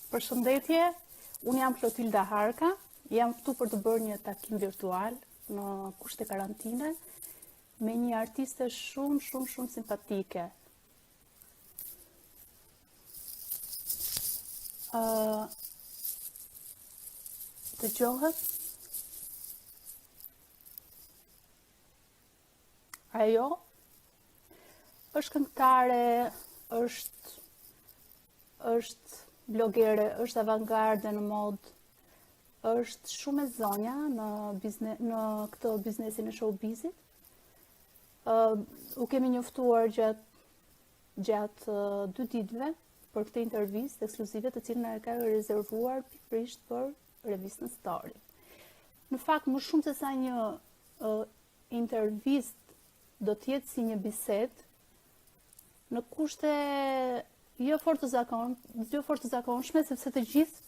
Përshëndetje, unë jam Klotilda Harka, jam këtu për të bërë një takim virtual në kushte karantine me një artiste shumë simpatike. Dëgjohet? Ajo është këngëtare, është blogere, është avangarde në mod, është shumë e zonja në këtë biznesin e showbizit. U kemi njoftuar gjatë 2 ditëve për këtë intervistë ekskluzive të cilën e ka rezervuar pikërisht për revistën Story. Në fakt, më shumë se sa një intervistë do t'jetë si një bisedë në kushte jo fort të zakonshme, sepse të gjithë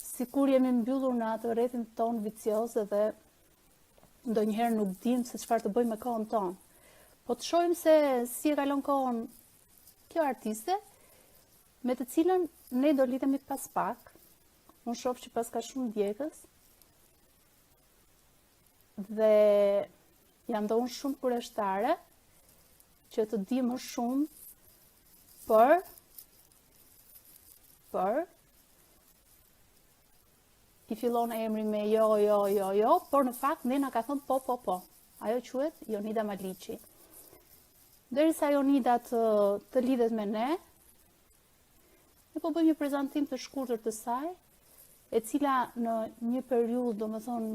sikur jemi mbyllur në atë rrethin ton vicioz dhe ndonjëherë nuk dim se çfarë të bëjmë me kohën tonë. Po të shohim se si e kalon kohën kjo artiste, me të cilën ne do lidhemi pas pak. Unë shoh që pas ka shumë djegës dhe jam dhe unë shumë kurioztare që të di më shumë për i fillon emri me jo, por në fakt ne na ka thënë po. Ajo quhet Jonida Maliqi. Derisa Jonida të lidhet me ne po bëjmë një prezantim të shkurtër të saj, e cila në një periudhë, domethënë,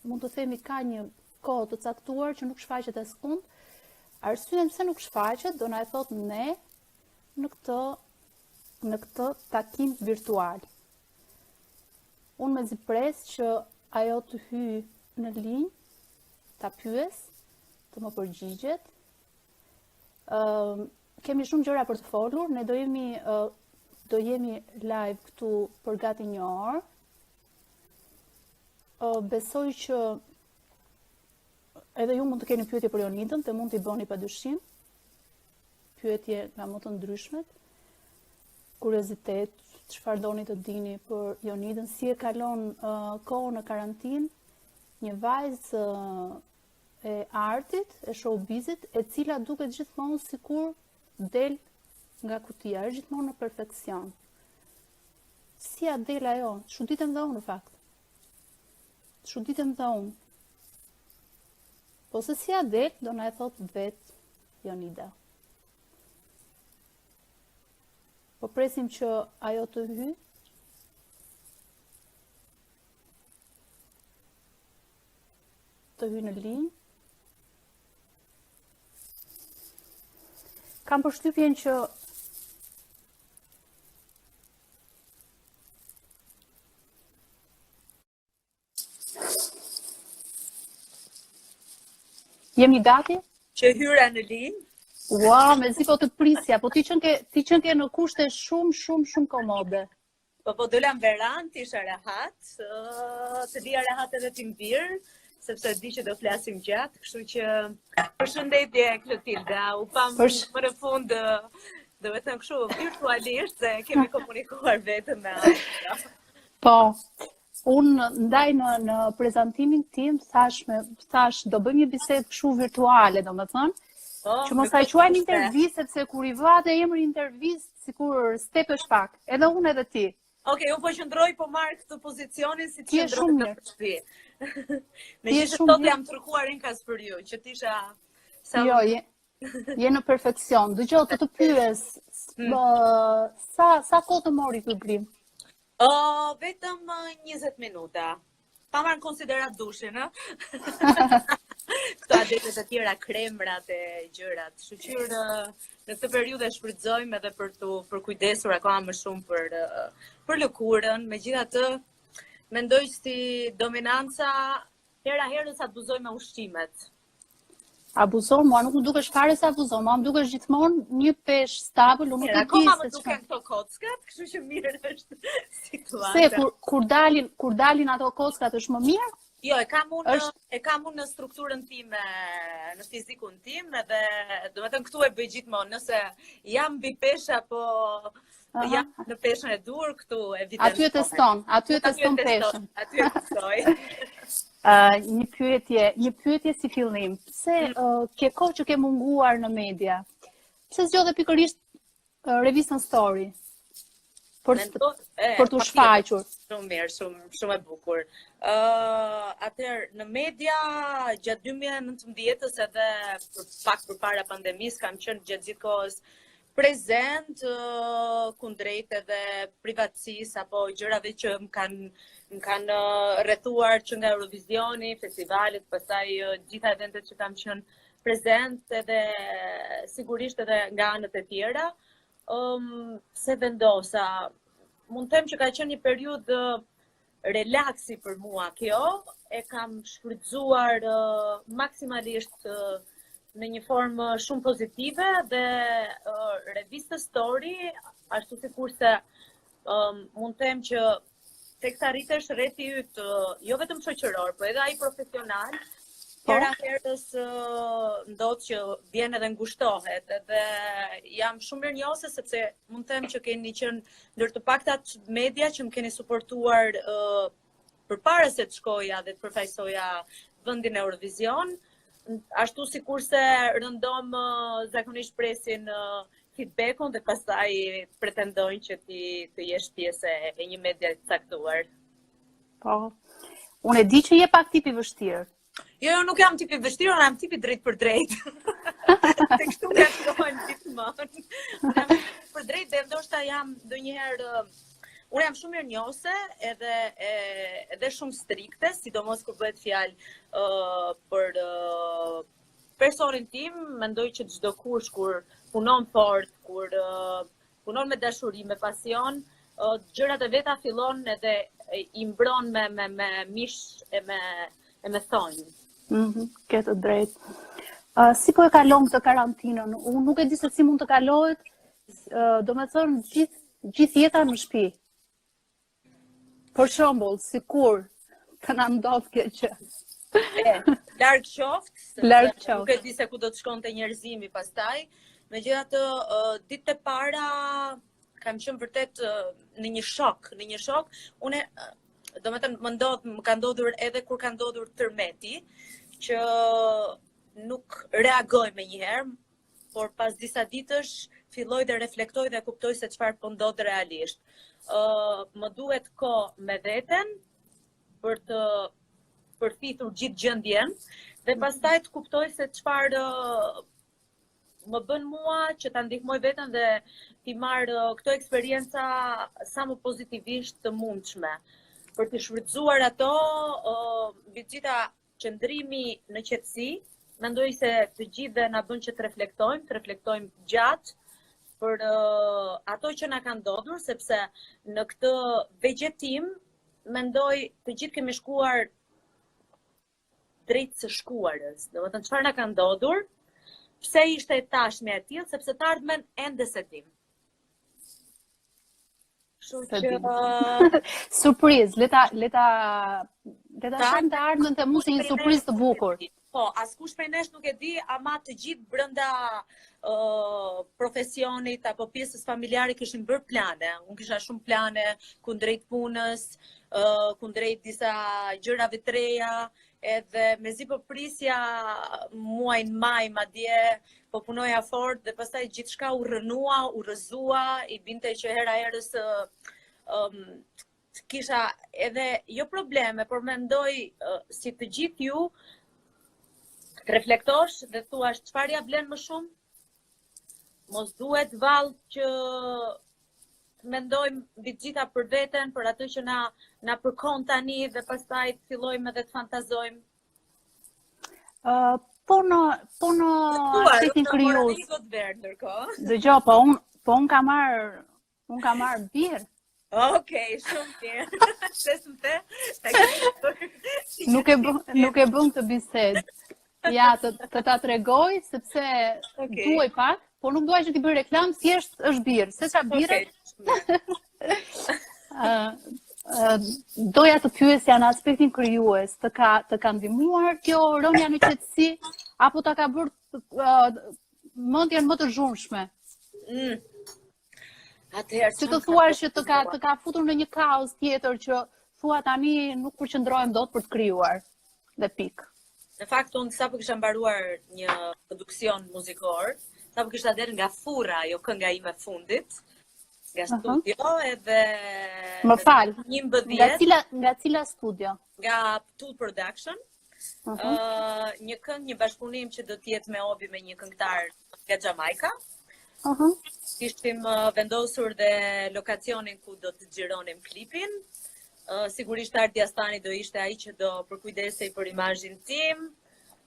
mund të themi ka një kohë të caktuar që nuk shfaqet askund. Arsyen pse nuk shfaqet, do na e thot ne në këtë takim virtual. Unë mezi pres që ajo të hyj në linjë, ta pyes, të më përgjigjet. Kemi shumë gjëra për të folur, ne do jemi live këtu për gati 1 orë. Besoj që edhe ju mund të keni pyetje për Jonidën, dhe mund t'i bëni padyshim. Pyetje nga më të ndryshmet, kuriozitet, çfarë doni të dini për Jonidën, si e kalon kohën në karantinë, një vajzë e artit, e showbizit, e cila duket gjithmonë sikur del nga kutia, është gjithmonë në perfekcion. Si a del ajo? Çuditem dhe unë në fakt. Çuditem dhe unë. Po se si a del, do na e thot vetë Jonida. Po presim që ajo të hyj. Të hyj në linjë. Kam përshtypjen që jemi gati? Që hyra në linjë. Ua, mezi po të prisja, po ti qënë ke në kushte shumë komode. Po dola në verandë, isha rehat, të dija rehat edhe t'im birë, sepse di që do flasim gjatë, kështu që përshëndetje Klotilda, u pam më në fund, do vetëm kështu virtualisht, se kemi komunikuar vetëm me Aisha. Po, unë ndaj në prezantimin tim, thash do bëjmë një bisedë kështu virtuale, do më thënë, që mos ta quajmë intervistë, sepse kur i vate emri intervistë, sikur stepesh pak, edhe unë edhe ti. Okej, unë po qëndroj po marr këtë pozicionin si të qëndroj në shtëpi. Me që sot jam turkuarin kas për ju, që t'isha... Jo, je në perfekcion. Dëgjoj, të pyes, sa kohë të mori ky grim? Vetëm 20 minuta. Pa marrë në konsiderat dushin, Këto adetet e tjera, kremrat e gjërat. Shqyqyrë në këtë periudhë e shfrytëzojmë edhe për kujdesur akoma më shumë për lëkurën. Megjithatë, mendoj si dominanca hera herës abuzoj me ushqimet. Abuzon, mua nuk më dukesh fare se abuzon, mua më dukesh gjithmonë një pesh stabil, unë nuk e di se akoma më duken këto kockat, kështu që mirë është situata. Se kur dalin ato kockat është më mirë? Jo, e kam unë në strukturën time, në fizikun tim, edhe do të thënë këtu e bëj gjithmonë, nëse jam mbi peshë apo jam në peshën e dur, këtu evidentoj. Aty e teston peshën. Aty e testoj. Një pyetje si fillim. Pse ke kohë që ke munguar në media? Pse zgjodhe pikërisht revistën Story? Për të shfaqur. Shumë mirë, shumë e bukur. Atëherë, në media, gjatë 2019-ës edhe pak përpara pandemisë, kam qenë gjatë gjithë kohës prezent kundrejt edhe privatësisë apo gjërave që më kanë rrethuar që nga Eurovisioni, festivalet, pastaj gjitha eventet që kam qenë prezent edhe sigurisht edhe nga anët e tjera. Se vendosa, mund të them që ka qenë një periudhë relaksi për mua kjo, e kam shfrytzuar maksimalisht në një formë shumë pozitive dhe revista Story, ashtu sikurse mund të them që tek sa rritesh rreti yt, jo vetëm shoqëror, por edhe ai profesional, Hera herës ndodh që vjen edhe ngushtohet, edhe jam shumë mirënjohëse sepse mund të them që keni qenë ndër të paktat media që më keni suportuar përpara se të shkoja dhe të përfaqësoja vendin e Eurovision, ashtu sikurse rëndom zakonisht presin feedbackun dhe pastaj pretendojnë që të jesh pjesë e një media të caktuar. Po. Unë e di që je pak tipi vështirë. Jo, nuk jam tipi vështirë, unë jam tipi drejt për drejt. Te kështu nga shkojnë gjithmonë. Unë jam tipi për drejt dhe ndoshta jam ndonjëherë, unë jam shumë mirënjohëse edhe shumë strikte, sidomos kur bëhet fjalë për personin tim, mendoj që çdo kush kur punon fort, kur punon me dashuri, me pasion, gjërat e veta fillon edhe i mbron me mish e me thonjë. Ke të drejtë. Si po e kalon këtë karantinën? Unë nuk e di se si mund të kalohet, do me thënë gjithë jeta në shtëpi. Për shembull, sikur të na ndodh kjo gjë. Larg qoftë, nuk e di se ku do të shkonte njerëzimi pastaj. Megjithatë, ditët e para kam qenë vërtet në një shok. Unë do me thënë, më ka ndodhur edhe kur ka ndodhur tërmeti, që nuk reagoj me njëherë, por pas disa ditësh filloj dhe reflektoj dhe kuptoj se çfarë po ndodh realisht. Më duhet kohë me veten për të përfitur gjithë gjendjen dhe pastaj të kuptoj se çfarë më bën mua që ta ndihmoj veten dhe t'i marr këto eksperienca sa më pozitivisht të mundshme. Për të shfrytzuar ato, mbi të gjitha qëndrimi në qetësi, mendoj se të gjithë na bën që të reflektojmë gjatë për ato që na kanë ndodhur, sepse në këtë vegjetim mendoj të gjithë kemi shkuar drejt së shkuarës. Domethënë çfarë na ka ndodhur, pse ishte e tashme e tillë, sepse të ardhmen ende se dim. Surprizë, leta shajmë të ardhmen të mund si një surprizë të bukur. Po, askush prej nesh nuk e di, ama të gjithë brenda profesionit apo pjesës familjare kishin bërë plane. Unë kisha shumë plane kundrejt punës, kundrejt disa gjërave të reja, edhe mezi po prisja muajin maj madje, po punoja fort dhe pastaj gjithçka u rënua, u rrëzua, i binte që hera herës kisha edhe jo probleme, por mendoj si të gjithë ju të reflektosh dhe thuash çfarë ja blen më shumë. Mos duhet vallë që të mendojmë mbi të gjitha për veten, për atë që na përkon tani dhe pastaj të fillojmë edhe të fantazojmë. Po në shetin kryus. Dëgjoj, po unë kam marr birë. Okej, shumë mirë. Shesëm te? Nuk e bën këtë bisedë. Ja, të ta tregoj, sepse duaj pak, por nuk duaj që t'i bëj reklam, thjesht është birë. Se çfarë birë? doja të pyesja në aspektin krijues, të ka ndihmuar kjo rënja në qetësi apo ta ka bërë mendjen më të zhurmshme? Atëherë Si të thuar që të ka futur në një kaos tjetër që thua tani nuk përqendrohem dot për të krijuar dhe pikë. Në fakt, unë sapo kisha mbaruar një produksion muzikor, sapo kisha derë nga Furra, jo kënga ime fundit, nga studio, edhe... Më fal, 11, nga cila studio? Nga Tool Production, një këngë, një bashkëpunim që do t'jetë me Obi me një këngëtar nga Jamaica. Ishim vendosur dhe lokacionin ku do të xhironim klipin. Sigurisht Ardi Astani do ishte ai që do përkujdesej për imazhin tim.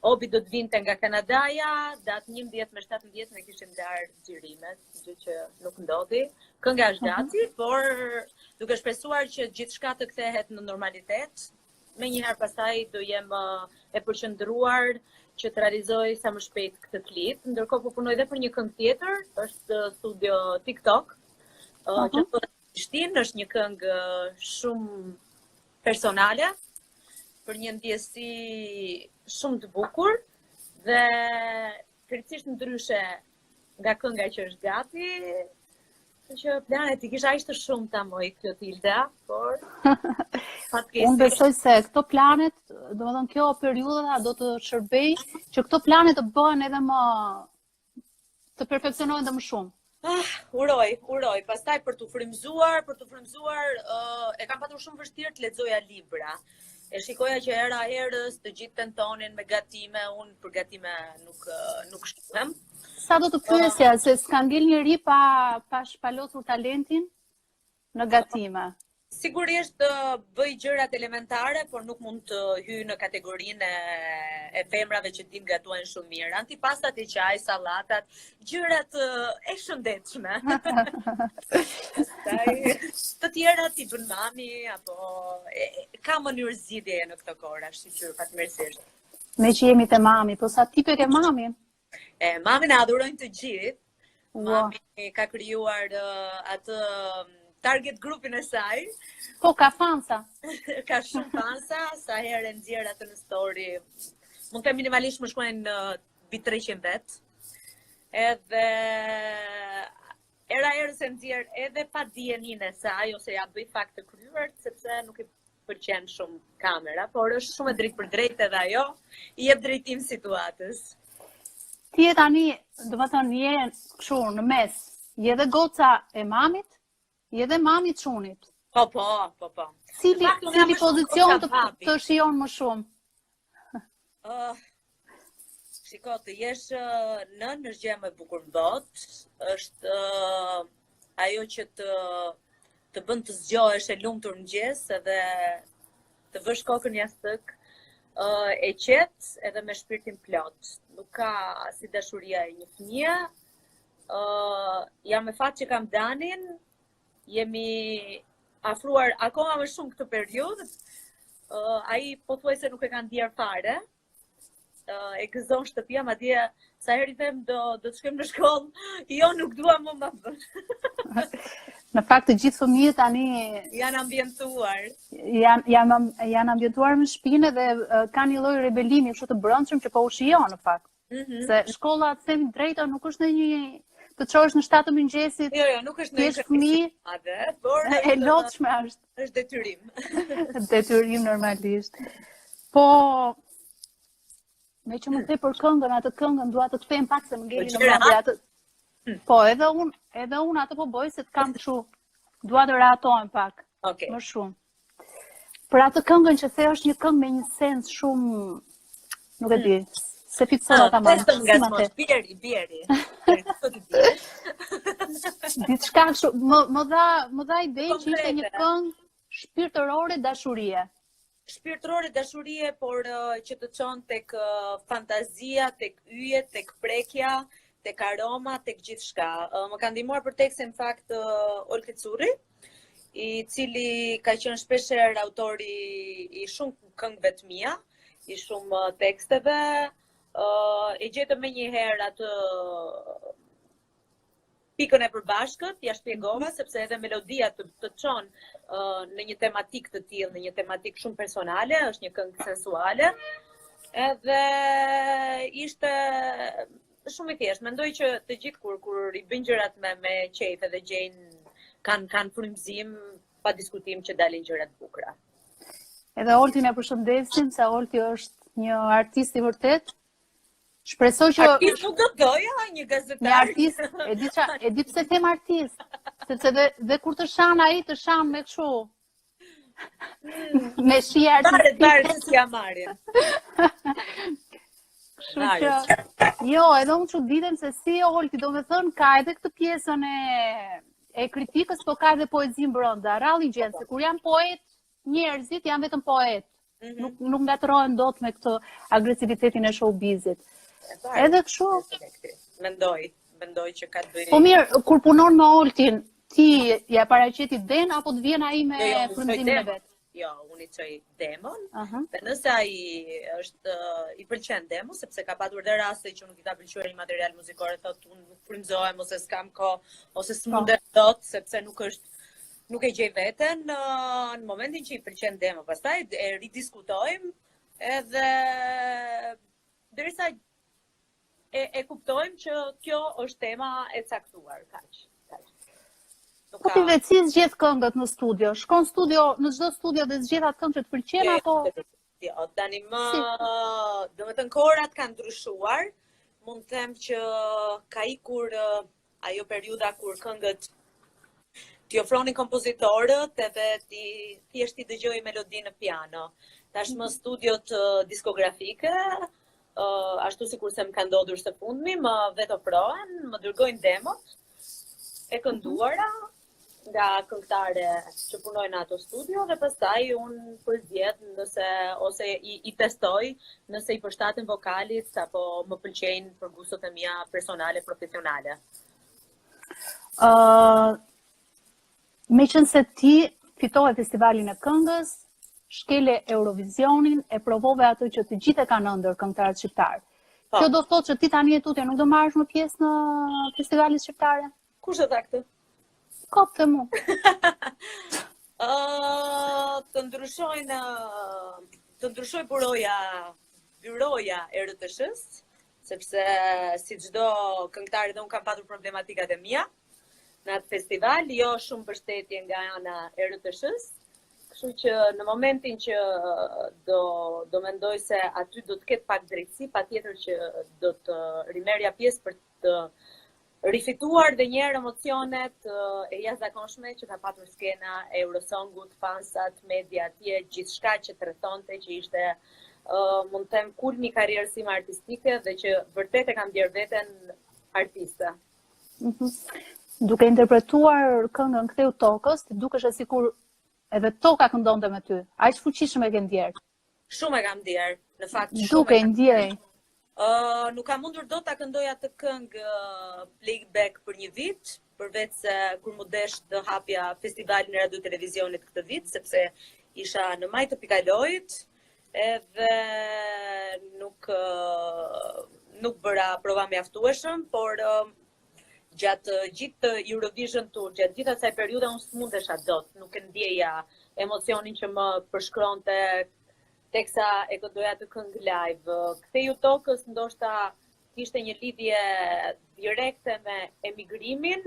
Obi do të vinte nga Kanadaja, datë 11 me 17 ne kishim ndarë xhirimet, gjë që nuk ndodhi. Kënga është gati, por duke shpresuar që gjithçka të kthehet në normalitet. Menjëherë pastaj do jem e përqendruar që të realizoj sa më shpejt këtë klip. Ndërkohë po punoj edhe për një këngë tjetër, është studio TikTok, që është një këngë shumë personale, për një ndjesi shumë të bukur, dhe krejtësisht ndryshe nga kënga që është gati, që planet I kisha ishte shumë ta moj Klotilda, por unë besoj se këto planet, domethënë kjo periudha do të shërbej që këto planet të bëhen edhe më të perfeksionohen edhe më shumë. Uroj. Pastaj për të frymzuar, e kam patur shumë vështirë të lexoja libra. E shikoja që era herës të gjithë tentonin me gatime, unë për gatime nuk shkruhem. Sa do të pyesja, se s'ka ngel njëri pa shpalotur talentin në gatime? Sigurisht bëj gjërat elementare, por nuk mund të hyj në kategorinë e femrave që din gatuajnë shumë mirë. Antipastat e qaj, sallatat, gjërat e shëndetshme. Të tjerat I bën mami, apo ka mënyrë zgjidhjeje në këtë kohë, shqyr fatmirësisht. Me që jemi te mami, po sa tipe ke mamin? Mamin e adhurojnë të gjithë. Mami ka krijuar atë target grupin e saj. Po, ka fansa. Ka shumë fansa, sa herë e nxjerr atë në story. Mund të minimalisht më shkruajnë mbi 300 vet. Edhe era herës e nxjerr edhe pa dijenin e saj, ose ja bëj fakt të kryer, sepse nuk I pëlqen shumë kamera, por është shumë e drejtë për drejtë edhe ajo, I jep drejtim situatës. Ti je tani, domethënë je kështu në mes, je dhe goca e mamit, je dhe mami çunit. Po. Cili pozicion të shijon më shumë? Shiko, të jesh nën është gjë më e bukur në botë, është ajo që të bën të zgjohesh e lumtur mëngjes edhe të vësh kokën jashtë, e qetë edhe me shpirtin plot. Nuk ka si dashuria e një fëmije. Jam me fat që kam Danin, jemi afruar akoma më shumë këtë periudhë. Ai pothuajse nuk e ka ndier fare. E gëzon shtëpia, madje sa herë I them do të shkojmë në shkollë, jo nuk dua më bën. Në fakt të gjithë fëmijët tani janë ambientuar. Janë ambientuar në shtëpinë dhe kanë një lloj rebelimi kështu të brendshëm që po u shijon në fakt. Se shkolla, të themi drejtë, nuk është në një të çosh në 7 të mëngjesit. Jo, nuk është në një fëmijë, por e lodhshme është. Është detyrim. Detyrim normalisht. Po me që më the për këngën, atë këngën dua të them pak se më ngeli në mendje atë. Po, edhe unë atë po bëj se të kam kështu. Dua të rehatojm pak. Më shumë. Për atë këngën që the është një këngë me një sens shumë, nuk e di. Se fitsora ta marr. Bieri. Diçka kështu, më dha ide që ishte një këngë shpirtërore dashurie. Shpirtërore dashurie, por që të çon tek fantazia, tek yjet, tek prekja, tek aroma, tek gjithçka. Më ka ndihmuar për tekstin në fakt Olke Curri, I cili ka qenë shpeshherë autori I shumë këngëve të mia, I shumë teksteve. E gjetëm me një herë atë pikën e përbashkët, ja shpjegova, sepse edhe melodia të çon në një tematik të tillë, në një tematik shumë personale, është një këngë sensuale, edhe ishte shumë i thjeshtë. Mendoj që të gjithë kur i bëjnë gjërat me qejf edhe gjejnë kanë frymëzim, pa diskutim që dalin gjërat bukura. Edhe Oltin e përshëndesim, se Olti është një artist i vërtet. Shpresoj që artist nuk do doja, një gazetar. Një artist, e di pse them artist, sepse dhe kur të shan ai të shan me kështu. Me shi artistike. Bare si ja marrin. Kështu që, jo, edhe unë çuditem se si Olti, domethënë ka edhe këtë pjesën e kritikës, po ka edhe poezin brenda. Ralli gjen se kur janë poet, njerëzit janë vetëm poet. Nuk ngatërohen dot me këtë agresivitetin e showbizit. Edhe kështu. Mendoj që ka të bëjë. Po mirë, kur punon me Oltin, ti ja paraqeti den apo të vjen ai me frymëzimin e vet? Jo, unë i çoj demon. Dhe nëse ai i pëlqen demo, sepse ka patur dhe raste që nuk i ka pëlqyer një material muzikor, thotë unë nuk frymëzohem ose s'kam kohë ose s'mundem dot sepse nuk e gjej veten në momentin që i pëlqen demo. Pastaj e ridiskutojmë edhe derisa e kuptojmë që kjo është tema e caktuar, kaq. Po ti vetë si zgjedh këngët në studio? Shkon në çdo studio dhe zgjedh atë këngë që të pëlqen apo? Jo, tani domethënë kohërat kanë ndryshuar. Mund të them që ka ikur ajo periudha kur këngët t'i ofronin kompozitorët edhe ti thjesht i dëgjoj melodi në piano. Tashmë studiot diskografike, ashtu sikur se më ka ndodhur së fundmi, më vetë ofrohen, më dërgojnë demot e kënduara nga këngëtare që punojnë në ato studio dhe pastaj unë përzgjedh ose i testoj nëse i përshtaten vokalit apo më pëlqejnë për gustot e mia personale, profesionale. Meqense ti fitove festivalin e këngës, shkele Eurovisionin, e provove ato që të gjithë e kanë ëndër këngëtarët shqiptar. Kjo do thotë që ti tani e tutje nuk do marrësh më pjesë në festivalit shqiptare? Kush e tha këtë? Kopë mu. Të ndryshoj byroja e RTS-s, sepse si çdo këngëtar edhe unë kam patur problematikat e mia në atë festival, jo shumë mbështetje nga ana e RTS-s. Kështu që në momentin që do mendoj se aty do të ketë pak drejtësi, patjetër që do të rimerja pjesë për të rifituar dhe njerë emocionet e jashtëzakonshme që ka patur skena e Eurosongut, fansat, media atje, gjithçka që trettonte që ishte mund të them kulmi i karrierës time artistike dhe që vërtet e kam ndier veten artiste. Duke interpretuar këngën Ktheu tokës, ti dukesh sikur edhe toka këndonte me ty. Aq fuqishëm e ke ndjer. Shumë e kam ndjer, në fakt shumë. Duke ndjej. Nuk kam mundur do ta këndoj atë këngë playback për një vit, përveç se kur më desh të hapja festivalin e radio televizionit këtë vit, sepse isha në maj të Pikalojit, edhe nuk bëra prova mjaftueshëm, por gjatë gjithë Eurovision Tour, gjatë gjithë asaj periudhe unë s'mundesha dot, nuk e ndjeja emocionin që më përshkronte teksa e këndoja të këngë live. Ktheu tokës ndoshta kishte një lidhje direkte me emigrimin,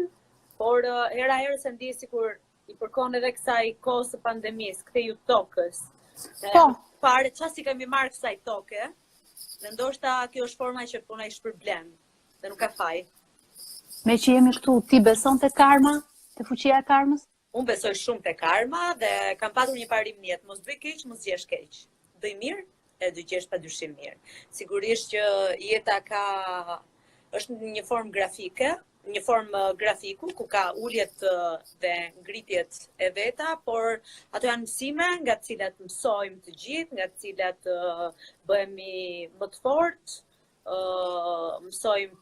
por hera herë se ndjej sikur i përkon edhe kësaj kohës së pandemisë, Ktheu tokës. Pare çfarë si kemi marrë kësaj toke, dhe ndoshta kjo është forma që po na i shpërblen, dhe nuk ka faj. Me që jemi këtu, ti beson te karma, te fuqia e karmës? Unë besoj shumë te karma dhe kam patur një parim në jetë, mos bëj keq, mos gjesh keq. Bëj mirë, e do gjesh padyshim mirë. Sigurisht që jeta është një formë grafike, një formë grafiku ku ka uljet dhe ngritjet e veta, por ato janë mësime nga të cilat mësojmë të gjithë, nga të cilat bëhemi më të fortë, mësojmë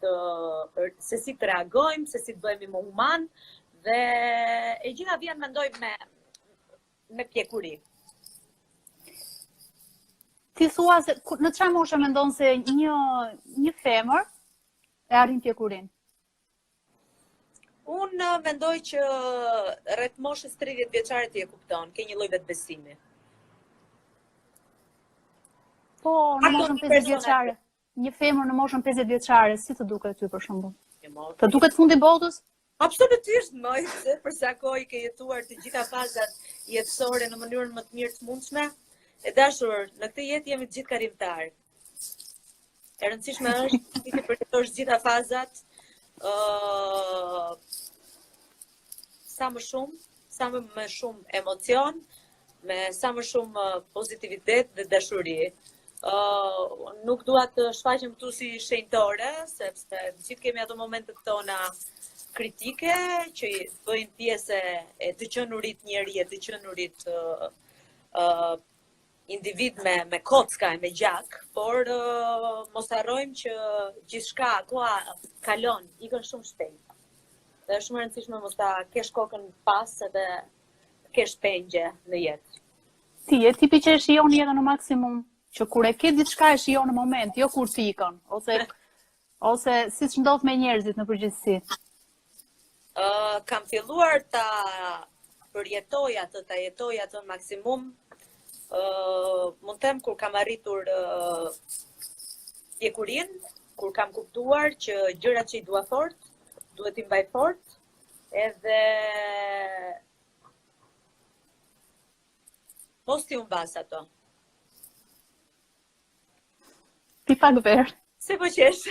se si të reagojmë, se si të bëhemi më human, dhe e gjitha vjen mendoj me pjekuri. Ti thua se në çfarë moshe mendon se një femër e arrin pjekurinë? Unë mendoj që rreth moshës 30 vjeçare ti e kupton, ke një lloj vetbesimi. Po, në moshën 50 vjeçare. Një femër në moshën 50 vjeçare, si të duket ty për shembull? Të duket fundi botës? Absolutisht, më se për sa kohë ke jetuar të gjitha fazat jetësore në mënyrën më të mirë të mundshme. E dashur, në këtë jetë jemi të gjithë karimtar. E rëndësishme është ti të përjetosh gjitha fazat sa më shumë emocion, me sa më shumë pozitivitet dhe dashuri. Nuk dua të shfaqem këtu si shenjtore, sepse gjithë kemi ato momentet tona kritike që bëjnë pjesë e të qenurit njeri, e të qenurit individ me kocka e me gjak, por mos harrojmë që gjithçka koha kalon, ikën shumë shpejt. Dhe është shumë e rëndësishme mos ta kesh kokën pas edhe kesh pengje në jetë. Ti je tipi që e shijon jetën në maksimum, që kur e ke diçka e shijon në moment, jo kur të ikën, ose siç ndodh me njerëzit në përgjithësi. Kam filluar ta përjetoj atë, ta jetoj atë në maksimum. Mund them kur kam arritur pjekurin, kur kam kuptuar që gjërat që i dua fort, duhet i mbaj fort, edhe mos ti humbas ato. Pi pak verë. Se po qesh.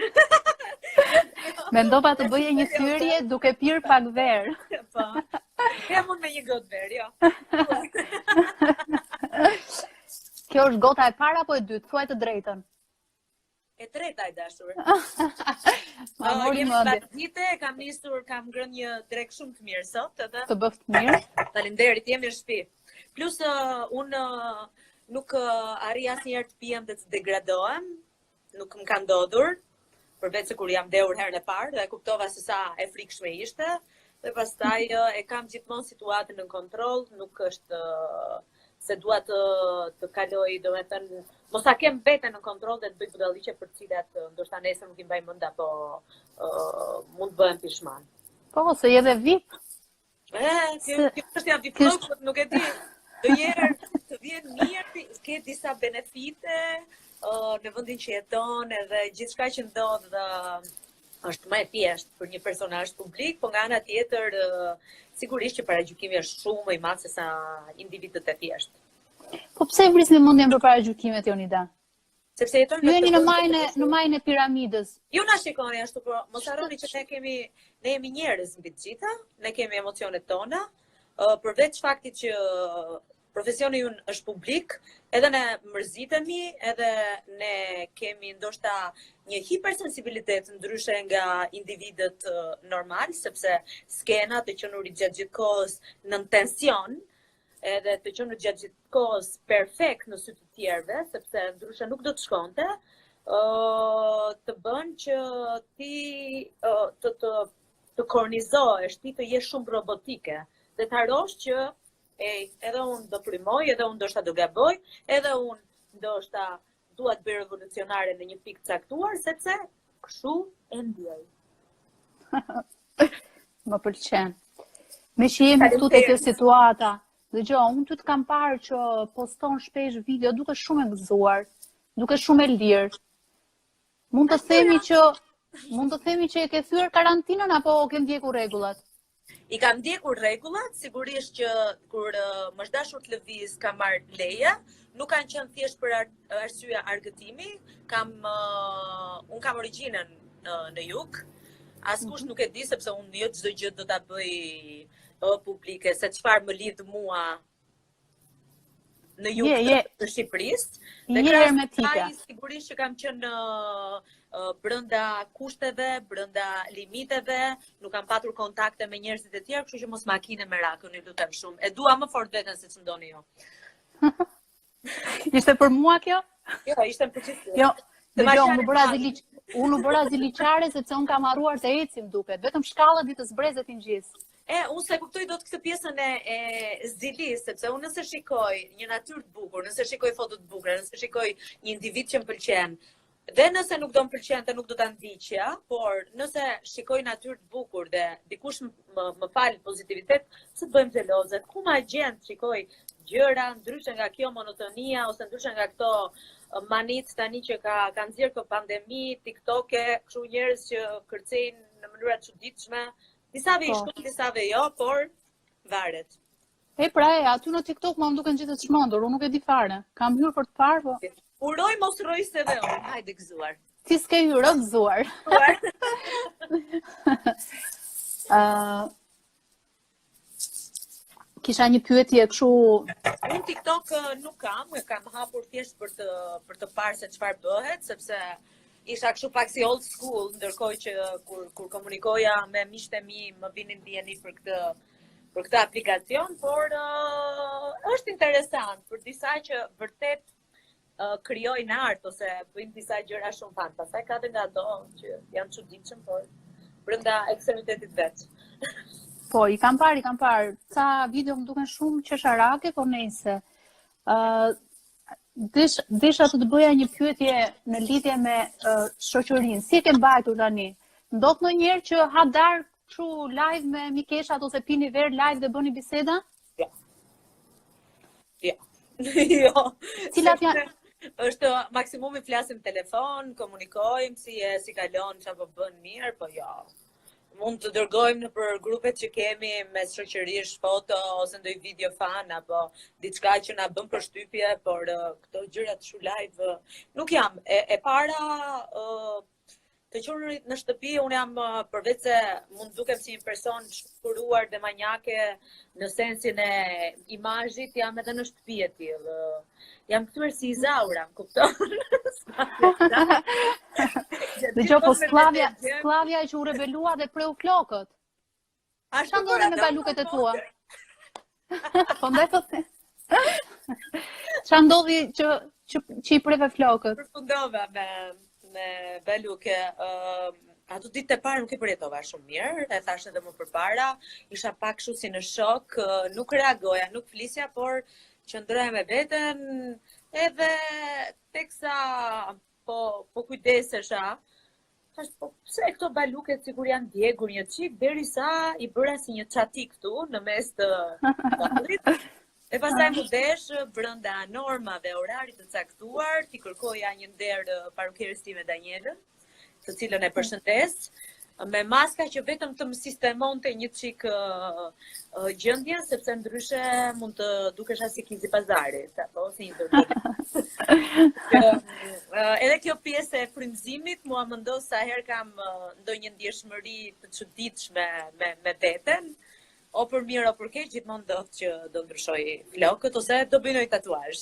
Mendova të bëje një thyrje duke pirë pak verë. Po. Ja mund me një gotë verë, jo. Kjo është gota e para apo e dytë? Thuaj të drejtën. E treta e dashur. Ma mori mendje. Kam ngrënë një drek shumë të mirë sot, edhe të bëft mirë. Faleminderit, jemi në shtëpi. Plus unë nuk arri asnjëherë të pijem dhe të degradohem, nuk më ka ndodhur, përveç se kur jam dheur herën e parë dhe kuptova se sa e frikshme ishte, dhe pastaj e kam gjithmonë situatën në kontroll, nuk është se dua të kaloj, domethënë mos ta kem veten në kontroll dhe të bëj budalliqe për të cilat ndoshta nesër nuk i mbaj mend apo mund të bëhem pishman. Po, se je dhe VIP. Kjo është ja VIP, nuk e di. Të vjen mirë, ke disa benefite në vendin që jeton edhe gjithçka që ndodh është më e thjeshtë për një personazh publik, por nga ana tjetër sigurisht që paragjykimi është shumë më i madh se sa individët e thjeshtë. Po pse e vrisni mendjen për paragjykimet, Jonida? Sepse jetojmë jeni në majën e piramidës. Ju na shikoni ashtu, por mos harroni që ne jemi njerëz mbi të gjitha, ne kemi emocionet tona, përveç faktit që profesioni ynë është publik, edhe ne mërzitemi, edhe ne kemi ndoshta një hipersensibilitet ndryshe nga individët normal, sepse skena të qenurit gjatë gjithë kohës në tension, edhe të qenurit gjatë gjithë kohës perfekt në sy të tjerëve, sepse ndryshe nuk do të shkonte, të bën që ti të kornizohesh, ti të jesh shumë robotike, dhe të harrosh që edhe unë do frymoj, edhe unë ndoshta do gaboj, edhe unë ndoshta dua të bëj revolucionare në një pikë caktuar, sepse kështu e ndjej. Më pëlqen. Me që jemi këtu te kjo situata, dëgjoj, unë ty të kam parë që poston shpesh video duke shumë e gëzuar, duke shumë e lirë. Mund të themi që e ke thyer karantinën apo ke ndjekur rregullat? I kam ndjekur rregullat, sigurisht që kur më është dashur të lëviz kam marrë leje, nuk kanë qenë thjesht për arsye argëtimi, unë kam origjinën në jug, askush nuk e di sepse unë jo çdo gjë do ta bëj publike, se çfarë më lidh mua në jug të Shqipërisë. Dhe krahas sigurisht që kam qenë brenda kushteve, brenda limiteve, nuk kam patur kontakte me njerëzit e tjerë, kështu që mos makine me rakën, ju lutem shumë. E dua më fort veten se ç'ndoni ju. Ishte për mua kjo? Jo, ishte për gjithë. Jo, unë u bëra ziliqare sepse unë kam harruar të ecim duket, vetëm shkallët ditës brezet i ngjis. Unë se kuptoj dot këtë pjesën e zilis, sepse unë nëse shikoj një natyrë të bukur, nëse shikoj foto të bukura, nëse shikoj një individ që më pëlqen, Dhe nëse nuk do më pëlqente, nuk do ta ndiqja, por nëse shikoj natyrë të bukur dhe dikush më fal pozitivitet, pse të bëjmë xheloze? Ku ma gjen shikoj gjëra ndryshe nga kjo monotonia ose ndryshe nga këto manit tani që kanë nxjerrë këto pandemi, TikTok-e, kështu njerëz që kërcejnë në mënyra të çuditshme, disave i shkojnë, disave jo, por varet. Pra aty në TikTok më duken gjithë të çmendur, unë nuk e di fare. Kam hyrë për të parë, po. Uroj mos rroj se dhe unë, hajde gëzuar. Ti s'ke hyrë, gëzuar. Kisha një pyetje kështu. Unë TikTok nuk kam hapur thjesht për të parë se çfarë bëhet, sepse isha kështu pak si old school, ndërkohë që kur komunikoja me miqtë e mi më vinin ndjeni për këtë aplikacion, por është interesant për disa që vërtet krijojnë art ose bëjnë disa gjëra shumë fan. Pastaj ka dhe nga ato që janë çuditshëm, por brenda ekstremitetit vet. Po, i kam parë. Ca video më duken shumë qesharake, po nejse. Desha të bëja një pyetje në lidhje me shoqërinë. Si e ke mbajtur tani? Ndodh ndonjëherë që ha darkë kështu live me mikeshat ose pini verë live dhe bëni biseda? Jo. Cilat janë? Është maksimumi flasim telefon, komunikojmë si kalon, çfarë po bën mirë, po jo. Mund të dërgojmë në për grupet që kemi me shoqërish foto ose ndonjë video fan apo diçka që na bën përshtypje, por këto gjëra të live nuk jam. E para të qenurit në shtëpi, unë jam përveç se mund dukem si një person shkuruar dhe manjake në sensin e imazhit, jam edhe në shtëpi e tillë. Jam kthyer si Izaura, më kupton? Dëgjoj, po Sklavja që u rebelua dhe preu flokët. A çfarë ndodhi me baluket e tua? Po ndaj po. Çfarë ndodhi që i preve flokët? Përfundova me baluke. Ato ditë e parë nuk e përjetova shumë mirë, e thash edhe më përpara, isha pak kështu si në shok, nuk reagoja, nuk flisja, por qëndroja me veten, edhe teksa po kujdesesha, thash, po pse këto baluket sikur janë djegur një çik, derisa i bëra si një çati këtu në mes të vallit. E pastaj më desh brenda normave orarit të caktuar, ti kërkoja një nder parukierës time Danielën, të cilën e përshëndes, me maska që vetëm të më sistemonte një çik gjendje, sepse ndryshe mund të dukesh si Kizi Pazari, apo si një dorë. Edhe kjo pjesë e frymëzimit mua më ndos sa herë kam ndonjë ndjeshmëri të çuditshme me veten, o për mirë o për keq, gjithmonë ndodh që do ndryshoj flokët ose do bëj një tatuazh.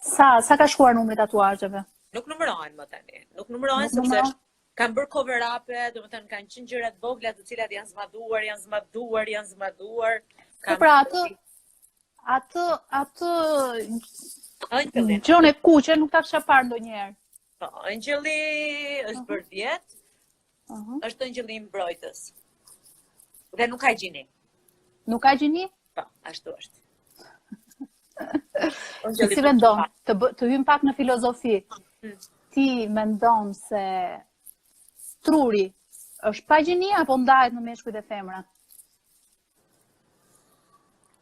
Sa ka shkuar numri tatuazheve? Nuk numërohen më tani. Nuk numërohen sepse kanë bërë cover up-e, domethënë kanë qenë gjëra të vogla të cilat janë zmadhuar. Pra atë gjën e kuqe nuk ta kisha parë ndonjëherë. Po, Angjeli është bërë 10. Është Angjeli mbrojtës. Dhe nuk ka gjini. Nuk ka gjini? Po, ashtu është. Si mendon, të hym pak në filozofi. Ti mendon se truri është pa gjini apo ndahet në meshkujt e femra?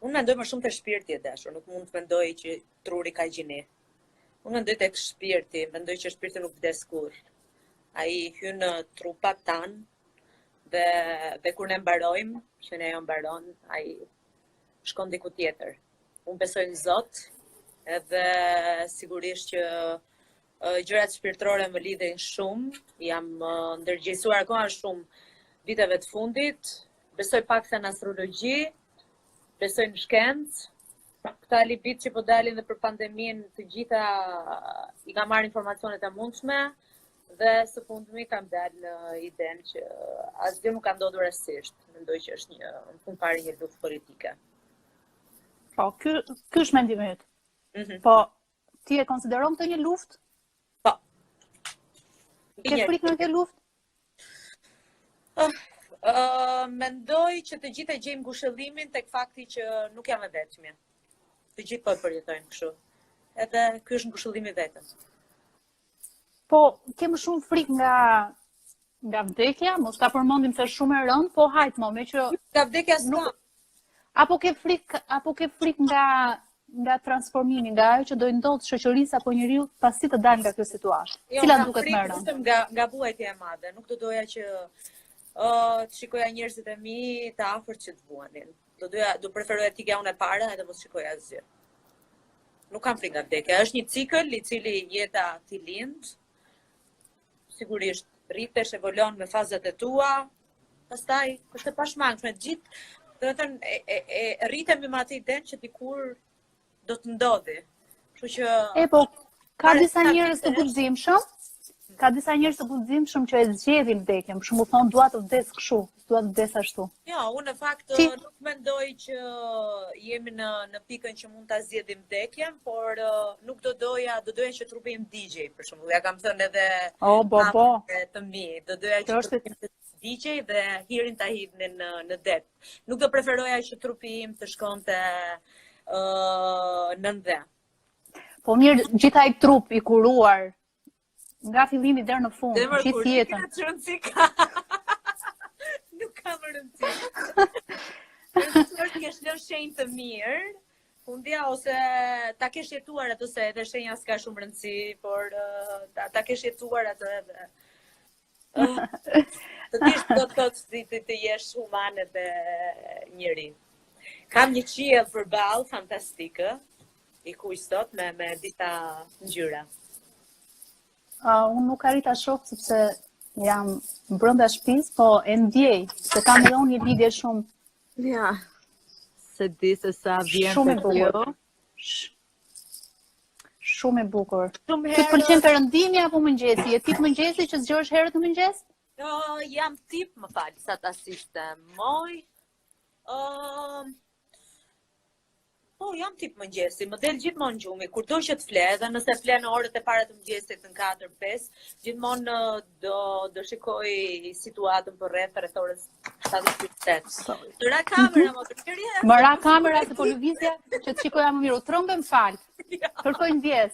Unë mendoj më shumë te shpirti e dashur, nuk mund të mendoj që truri ka gjini. Unë mendoj tek shpirti, mendoj që shpirti nuk vdes kurrë. Ai hyn në trupat tan dhe kur ne mbarojmë, që ne jo mbaron, ai shkon diku tjetër. Unë besoj në Zot, edhe sigurisht që gjërat shpirtërore më lidhen shumë, jam ndërgjegjësuar akoma shumë viteve të fundit, besoj paksa në astrologji, besoj në shkencë. Këta libit që po dalin dhe për pandemin, të gjitha i kam marrë informacionet e mundshme, dhe së fundmi kam dalë në idenë që asgjë nuk ka ndodhur rastësisht. Mendoj që është në fund fare një luftë politike. Po, ky është mendimi yt. Po, ti e konsideron këtë një luftë? Po. Ke frikë në këtë luftë? Mendoj që të gjithë e gjejmë ngushëllimin tek fakti që nuk jam e vetmi. Të gjithë po e përjetojnë kështu. Edhe ky është ngushëllimi vetëm. Po, kemë shumë frikë nga vdekja, mos ta përmendim se shumë e rënd, po hajt më, me që Nga vdekja s'ka. apo ke frikë nga transformimi, nga ajo që do ndodh shoqërisë apo njeriu pasi të dalë nga kjo situatë. Cila duket më e rëndë? Nga vuajtja e madhe, nuk do doja që të shikoja njerëzit e mi të afërt që të vuanin. Do preferoja t'i unë e para edhe mos shikoja asgjë. Nuk kam frikë nga vdekja. Është një cikël i cili jeta ti lind, sigurisht rritesh, evolon me fazat e tua, pastaj është e pashmangshme gjithë, do të thënë e rritemi me atë idenë që dikur do të ndodhi. Kështu që po ka disa njerëz të guximshëm, që e zgjedhin vdekjen, për shembull thonë dua të vdes kështu, dua të vdes ashtu. Jo, unë në fakt nuk mendoj që jemi në pikën që mund ta zgjedhim vdekjen, por nuk do doja që trupi im DJ, për shembull. Ja kam thënë edhe të mi, do doja që trupi im të DJ dhe hirin ta hidhnin në det. Nuk do preferoja që trupi im të shkonte në ndë. Po mirë, gjithaj trup i kuruar nga fillimi deri në fund, gjithë jetën. Nuk kam rëndësi. Është kesh lënë shenjë të mirë, fundja ose ta kesh jetuar atë se edhe shenja s'ka shumë rëndësi, por ta kesh jetuar atë edhe. Të dish do të thotë të jesh human edhe njeri. Kam një qiell përballë fantastikë, i kuj sot me dita ngjyra. Unë nuk arrita shoh sepse jam brenda shtëpisë, po e ndjej se kam edhe unë një lidhje shumë. Ja. Se di se sa vjen shumë e bukur. Shumë e bukur. Ti pëlqen perëndimi apo mëngjesi? Je tip mëngjesi që zgjohesh herët në mëngjes? Jam tip, më fal, sa ta sistemoj. Po, jam tip mëngjesi, më del gjithmonë gjumi, kur do që të fle, edhe nëse fle në orët e para të mëngjesit në 4-5, gjithmonë do shikoj situatën për rreth orës 7-8. Të ra kamera, më përkërje. Më ra kamera se po lëvizja që të shikoja më mirë, u trëmbe më falë, kërkoj ndjes.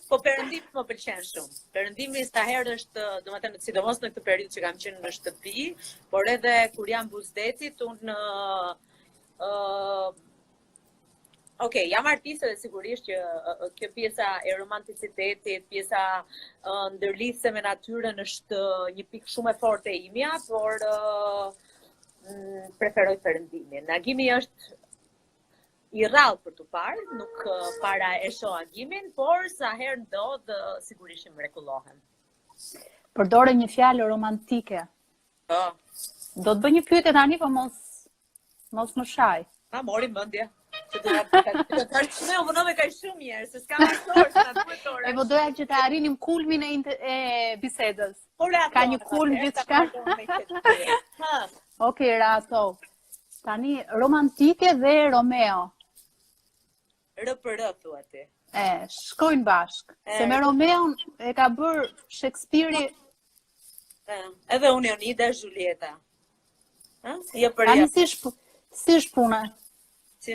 Po perëndimi më pëlqen shumë. Perëndimi sa herë është, domethënë, sidomos në këtë periudhë që kam qenë në shtëpi, por edhe kur jam buzdetit, unë jam artiste dhe sigurisht që kjo pjesa e romanticitetit, pjesa ndërlidhse me natyrën është një pikë shumë e fortë e imja, por preferoj perëndimin. Agimi është i rrallë për të parë, nuk para e shoh agimin, por sa herë ndodh sigurisht mrekullohem. Përdore një fjalë romantike. Po. Do të bëj një pyetje tani, po mos më shaj. Mori mendje. Që do të thash më vonove kaq shumë mirë, se s'kam asor sa duhet orë. Po doja që të arrinim kulmin e bisedës. Ka një kulm gjithçka. Okej, Rato. Tani romantike dhe Romeo. R thua ti. Shkojnë bashk. Se me Romeon e ka bërë Shakespeare-i. Edhe Unionida e Julieta. Tani si është puna?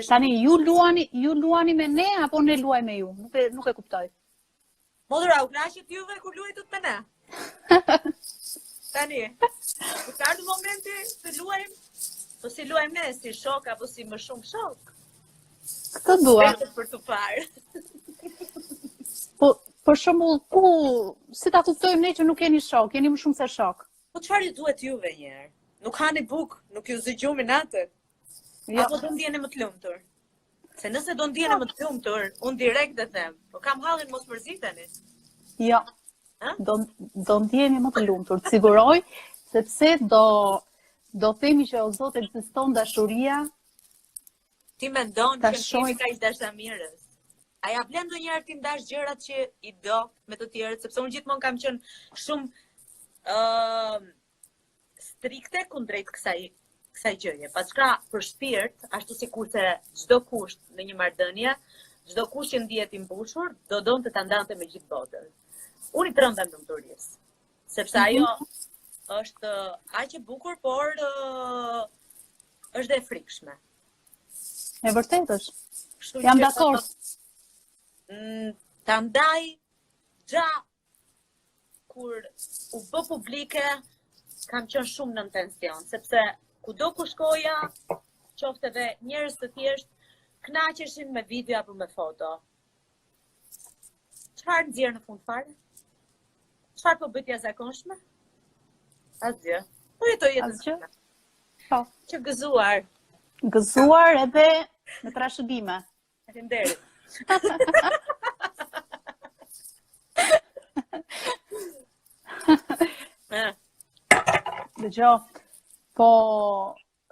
Tani ju luani me ne apo ne luaj me ju? Nuk e kuptoj. Modra, u knaqet juve kur luajtut me ne? Tani, ku ka ardhur momenti të luajmë? Po si luajmë ne, si shok apo si më shumë shok? Këtë dua. Për të parë. Po, për shembull, si ta kuptojmë ne që nuk jeni shok, jeni më shumë se shok? Po çfarë duhet juve njëherë? Nuk hani bukë, nuk ju zgjumi natën? Apo do ndjeni më të lumtur? Se nëse do ndjeni më të lumtur, unë direkt e them, po kam hallin mos mërziteni. Jo. Do ndjeni më të lumtur, të siguroj, sepse do themi që o Zot ekziston dashuria. Ti mendon që kemi kaq dashamirës. A ja vlen ndonjëherë ti ndash gjërat që i do me të tjerët, sepse unë gjithmonë kam qenë shumë strikte kundrejt kësaj gjëje. Paska për shpirt, ashtu sikurse çdo kusht në një marrëdhënie, çdo kusht që ndihet i mbushur, do donte ta ndante me gjithë botën. Unë i trëndem lumturisë, sepse ajo është aq e bukur, por është dhe e frikshme. E vërtet është. Jam dakord. ta ndaj gja kur u bë publike, kam qenë shumë në tension, sepse kudo ku shkoja, qofte edhe njerëz të thjesht kënaqeshin me video apo me foto. Çfarë nxjerr në fund fare? Çfarë po bëhet jashtëzakonshme? Asgjë. Po jetoj jetën. Po. Që gëzuar. Gëzuar edhe me trashëgime. Faleminderit. Dëgjoj. Po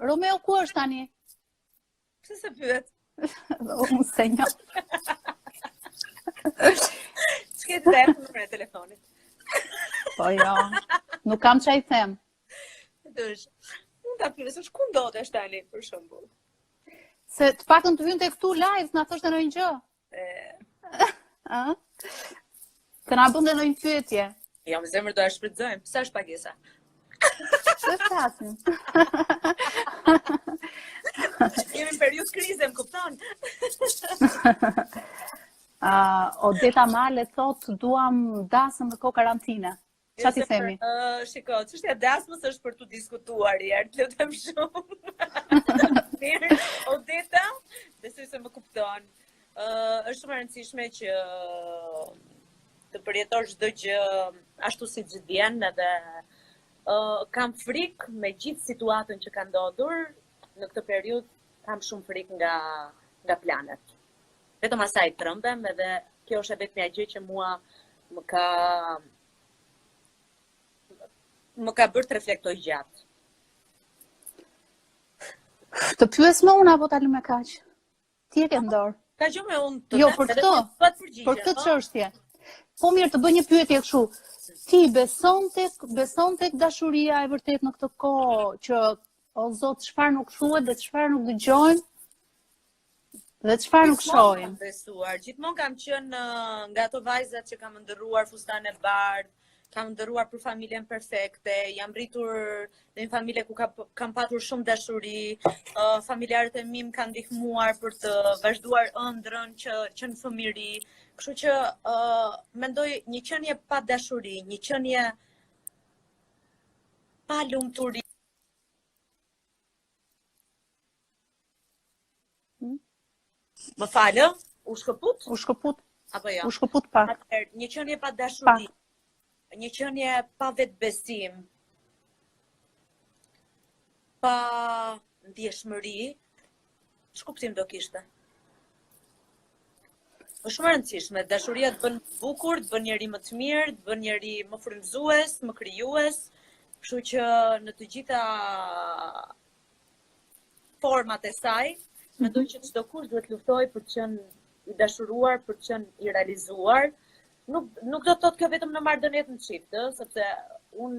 Romeo ku është tani? Pse se pyet? Unë se njo. Ç'ke të numrin e telefonit? Po jo, nuk kam çaj them. Dush. Unë ta pyesësh ku ndodhesh tani për shembull? Se të paktën të vinte këtu live, na thoshte ndonjë gjë. Ë? Të na bënte ndonjë pyetje. Jo, me zemër do e shfrytëzojmë. Sa është pagesa? Ç'e flasim? Jemi në periudhë krize, më kupton? Odeta Male thot duam dasëm në kohë karantine. Qa ti themi? Shiko, çështja e dasmës është për tu diskutuar herë, të lutem shumë. Mirë, Odeta, besoj se më kupton. Është shumë e rëndësishme që të përjetosh çdo gjë ashtu siç vjen, edhe kam frikë me gjithë situatën që ka ndodhur në këtë periudhë, kam shumë frikë nga planet. Vetëm asaj trëmbem, edhe kjo është e vetmja gjë që mua më ka bërë të reflektoj gjatë. Të pyes me unë apo tani me kaq? Ti e ke në dorë. Ka gjë me unë të Jo, për këtë çështje. Po mirë, të bëj një pyetje kështu. Ti beson tek dashuria e vërtet në këtë kohë që o Zot çfarë nuk thuhet dhe çfarë nuk dëgjojmë? Dhe çfarë nuk shohim? Besuar. Gjithmonë kam qenë nga ato vajzat që kam ndërruar fustane bardh, kam ndërruar për familjen perfekte, jam rritur në një familje ku kam patur shumë dashuri, familjarët e mi më kanë ndihmuar për të vazhduar ëndrrën që në fëmijëri. Kështu që mendoj një qenie pa dashuri, një qenie pa lumturi. Më falë, u shkëput? U shkëput. Apo jo? U shkëput pak. Atëherë, një qenie pa dashuri, një qenie pa vetbesim, pa ndjeshmëri, ç'kuptim do kishte? Është shumë e rëndësishme, dashuria të bën bukur, të bën njeri më të mirë, të bën njeri më frymëzues, më krijues, kështu që në të gjitha format e saj, mendoj që çdo kush duhet luftoj për të qenë i dashuruar, për të qenë i realizuar. Nuk do të thotë kjo vetëm në marrëdhëniet në çift, sepse un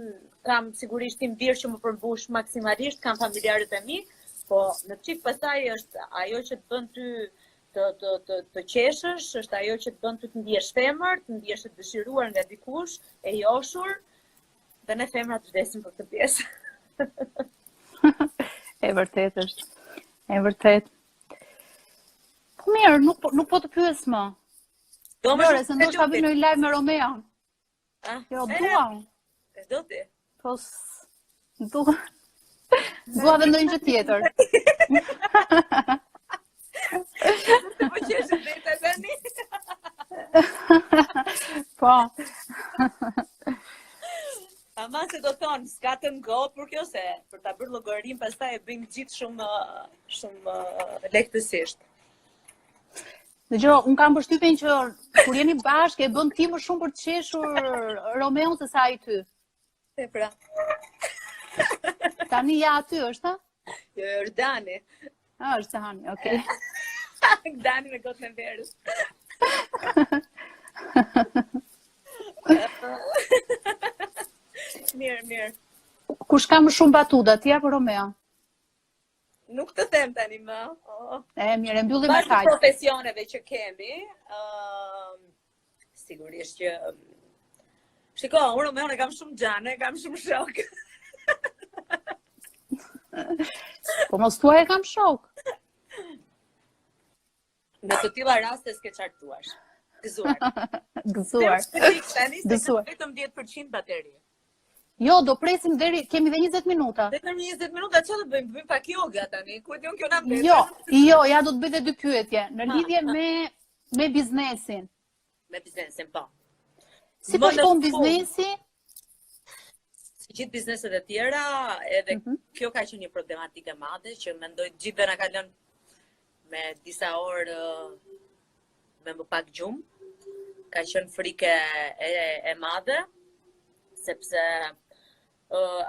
kam sigurisht tim birë që më përmbush maksimalisht, kam familjarët e mi, po në çift pastaj është ajo që të bën ty të qeshësh, është ajo që të bën ty të ndihesh femër, të ndihesh të dëshiruar nga dikush, e joshur, dhe ne femrat vdesim për këtë pjesë. E vërtet është. E vërtet. Po mirë, nuk po të pyes më. Lore, se ndoshta bëj një live me Romeo. Jo, dua. Do ti? Po dua. Dua dhe ndonjë gjë tjetër. Të po qeshë dhe të tani? Po. Ama se do thonë, s'ka të ngo për kjo se, për ta bërë llogarim pastaj e bëjmë gjithë shumë lehtësisht. Dëgjoj, un kam përshtypjen që kur jeni bashkë e bën ti më shumë për të qeshur Romeon se sa ai ty. E pra. Tani ja aty është, ha? Jo, është Dani. Është Dani, okay. Dani me gotën e verës. Mirë. Kush ka më shumë batuta, ti apo Romeo? Nuk të them tani më. Mirë, e mbyllim me kaq. Bashkë profesioneve që kemi, sigurisht që shiko, unë Romeo e kam shumë xhane, e kam shumë shok. Po mos thua e kam shok. Në të tilla raste s'ke çartuash. Gëzuar. Gëzuar. Tani se vetëm 10% bateri. Jo, do presim kemi dhe 20 minuta. Vetëm 20 minuta, çfarë do bëjmë? Bëjmë pak yoga tani. Ku diun kjo na vlen. Jo, ja do të bëj edhe 2 pyetje në lidhje me biznesin. Me biznesin, po. Si po shkon biznesi? Si gjithë bizneset e tjera, edhe kjo ka qenë një problematikë e madhe që mendoj gjithë na ka lënë me disa orë me më pak gjumë. Ka qenë frike e madhe, sepse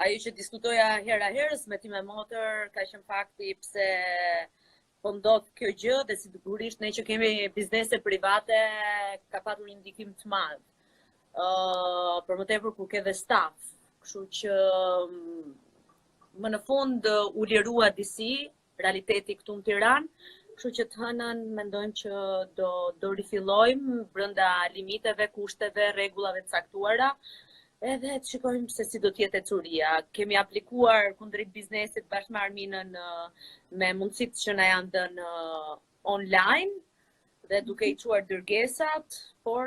ajo që diskutoja hera herës me ti me motër, ka qenë fakti pse po ndodh kjo gjë dhe sigurisht ne që kemi biznese private ka patur një ndikim të madh. Për më tepër kur ke dhe staf. Kështu që më në fund u lirua disi realiteti këtu në Tiranë, kështu që të hënën mendojmë që do rifillojmë brenda limiteve, kushteve, rregullave të caktuara, edhe të shikojmë se si do të jetë ecuria. Kemi aplikuar kundrejt biznesit bashkë me Arminën me mundësitë që na janë dhënë online dhe duke i çuar dërgesat, por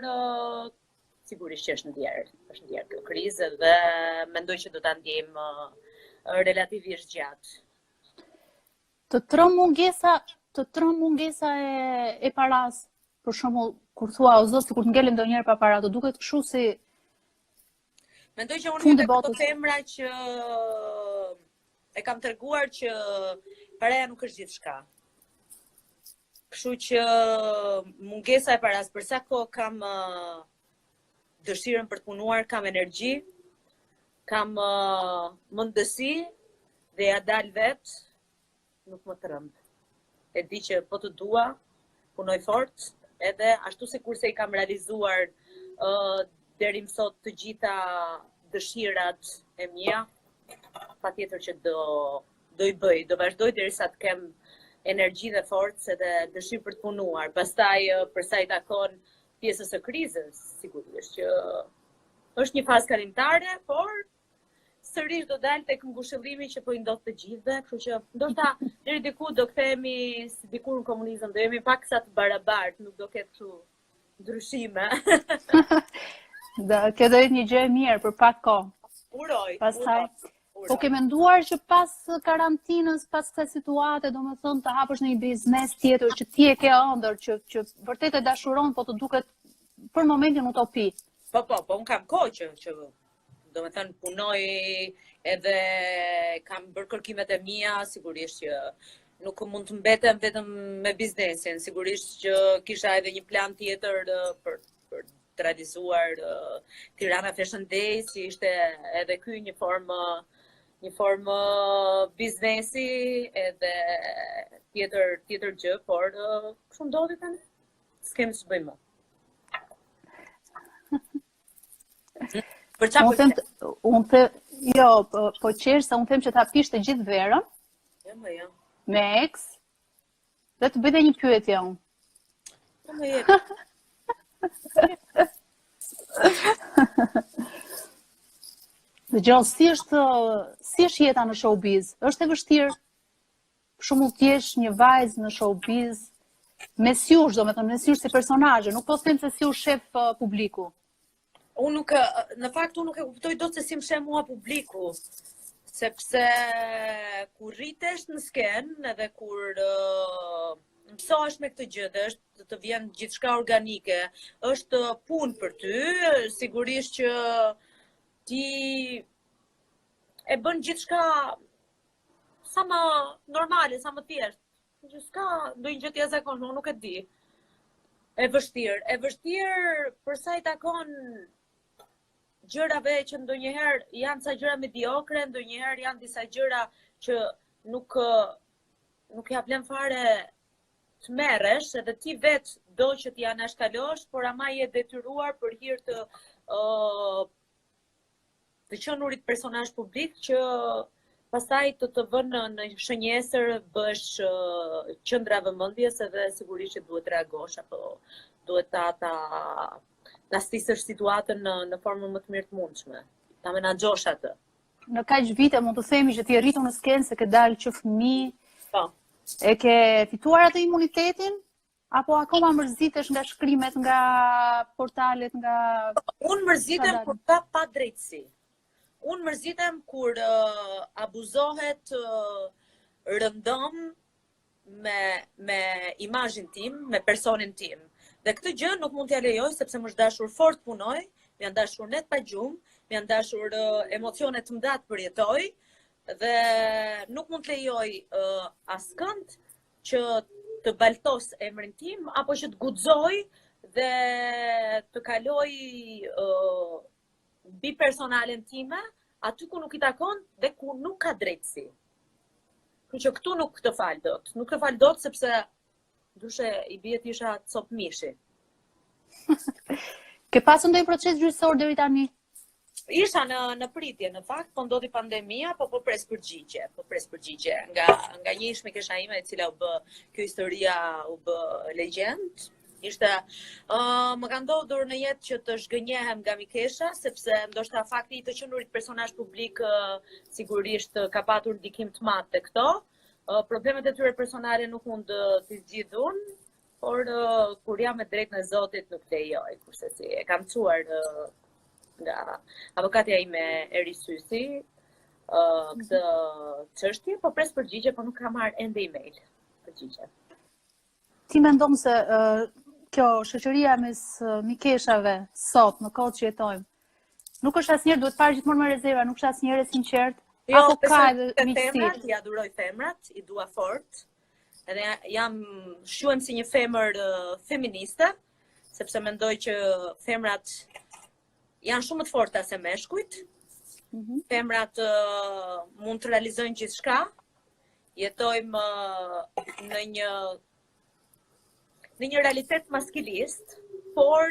sigurisht që është ndjerë kjo krizë dhe mendoj që do ta ndjejmë relativisht gjatë. Të trëm mungesa e paras, për shembull, kur thua o zot, sikur të ngelem ndonjëherë pa para, do duket kështu si mendoj që unë me këto femra që e kam treguar që paraja nuk është gjithçka. Kështu që mungesa e paras, për sa kohë kam dëshirën për të punuar, kam energji, kam mundësi dhe ja dal vet, nuk më tremb. E di që po të dua, punoj fort, edhe ashtu sikurse i kam realizuar deri më sot të gjitha dëshirat e mia, patjetër që do i bëj, do vazhdoj derisa të kem energji dhe forcë edhe dëshirë për të punuar. Pastaj për sa i takon pjesës së krizës, sigurisht që është një fazë kalimtare, por sërish do dalë tek ngushëllimi që po i ndodh të gjithëve, kështu që ndoshta deri diku do kthehemi si dikur në komunizëm, do jemi paksa të barabartë, nuk do ketë kështu ndryshime. Dhe kjo do jetë një gjë e mirë për pak kohë. Uroj. Pastaj po ke menduar që pas karantinës, pas kësaj situate, domethënë të hapësh në një biznes tjetër që ti e ke ëndër, që vërtet e dashuron, po të duket për momentin utopi. Po, unë kam kohë që domethënë punoj edhe kam bërë kërkimet e mia, sigurisht që nuk mund të mbetem vetëm me biznesin, sigurisht që kisha edhe një plan tjetër për të realizuar Tirana Fashion Day, si ishte edhe ky një formë biznesi edhe tjetër gjë, por kështu ndodhi tani. S'kemi ç'të bëjmë. Për çfarë? Po qesh se unë them që ta pish të gjithë verën. Jo. Me eks. Dhe të bëj dhe një pyetje unë. Jo. Dëgjoj, si është jeta në showbiz? Është e vështirë? Për shembull, ti je një vajzë në showbiz me syush, domethënë me syush si personazhe, nuk po them se si u shef publiku. Në fakt unë nuk e kuptoj dot se si më sheh mua publiku, sepse kur rritesh në skenë edhe kur mësohesh me këtë gjë, dhe të vjen gjithçka organike, është punë për ty, sigurisht që ti e bën gjithçka sa më normale, sa më thjeshtë. Që s'ka ndonjë gjë të jashtëzakonshme, unë nuk e di. E vështirë për sa i takon gjërave që ndonjëherë janë ca gjëra mediokre, ndonjëherë janë disa gjëra që nuk ja vlen fare të merresh, edhe ti vetë do që t'i anashkalosh, por ama je detyruar për hir të qenurit personazh publik që pastaj të vënë në shënjesër, bësh qendra vëmendjes edhe sigurisht që duhet reagosh apo duhet ta stisësh situatën në formën më të mirë të mundshme. Ta menaxhosh atë. Në kaq vite mund të themi që ti je rritur në skenë, se ke dalë që fëmijë. Po. E ke fituar atë imunitetin? Apo akoma mërzitesh nga shkrimet, nga portalet, nga... Unë mërzitem kur ka pa drejtësi. Unë mërzitem kur abuzohet rëndom me imazhin tim, me personin tim. Dhe këtë gjë nuk mund t'ja lejoj, sepse më është dashur fort punoj, më janë dashur net pa gjumë, më janë dashur emocione të mëdha të përjetoj, dhe nuk mund të lejoj askënd që të baltos emrin tim, apo që të guxoj dhe të kaloj mbi personalen time, aty ku nuk i takon dhe ku nuk ka drejtësi. Kështu që këtu nuk të fal dot. Nuk të fal dot sepse ndryshe i bie të isha cop mishi. Ke pasur ndonjë proces gjyqësor deri tani? Isha në pritje, në fakt, po ndodhi pandemia, po pres përgjigje. Nga një shmikesha ime e cila u bë, kjo historia u bë legjend. Ishte, më ka ndodhur në jetë që të zhgënjehem nga mikesha, sepse ndoshta fakti i të qenurit personazh publik sigurisht ka patur ndikim të madh te këto. Problemet e tyre personale nuk mund t'i zgjidh unë, por kur jam me drejtën e Zotit nuk lejoj, kurse si e kam mësuar nga avokatja ime Eri Sysi këtë çështje, po pres përgjigje, po nuk kam marrë ende email përgjigje. Ti mendon se kjo shoqëria mes mikeshave sot në kohë që jetojmë, nuk është asnjëherë, duhet parë gjithmonë me rezerva, nuk është asnjëherë e sinqert, apo ka edhe miqësi? I adhuroj femrat, i dua fort, edhe jam shuhem si një femër feministe, sepse mendoj që femrat janë shumë të forta se meshkujt. Femrat mund të realizojnë gjithçka. Jetojmë në një realitet maskilist, por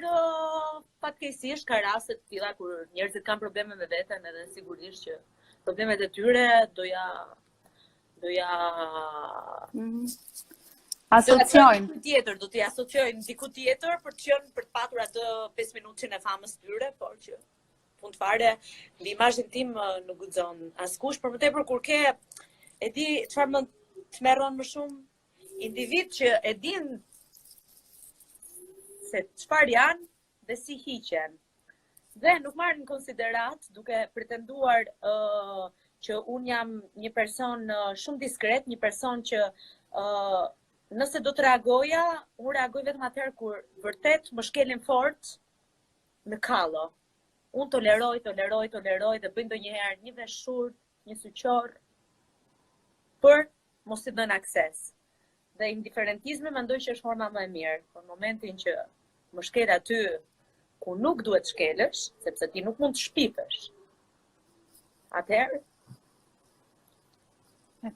fatkeqësisht ka raste të tilla kur njerëzit kanë probleme me veten, edhe sigurisht që problemet e tyre doja asociojnë tjetër, do t'i asociojnë diku tjetër për të patur atë 5 minutin e famës tyre, por që fund fare mbi imazhin tim nuk guxon askush, por më tepër kur ke e di çfarë më tmerron më shumë individ që e din se çfarë janë dhe si hiqen. Dhe nuk marrin në konsiderat duke pretenduar që unë jam një person shumë diskret, një person që nëse do të reagoja, unë reagoj vetëm atëherë kur vërtet më shkelin fort në kallo. Unë toleroj dhe bëj ndonjëherë një veshur, një suqor për mos i dhënë akses. Dhe indiferentizmi mendoj që është forma më e mirë. Por në momentin që më shkel aty ku nuk duhet shkelësh, sepse ti nuk mund të shpifesh, atëherë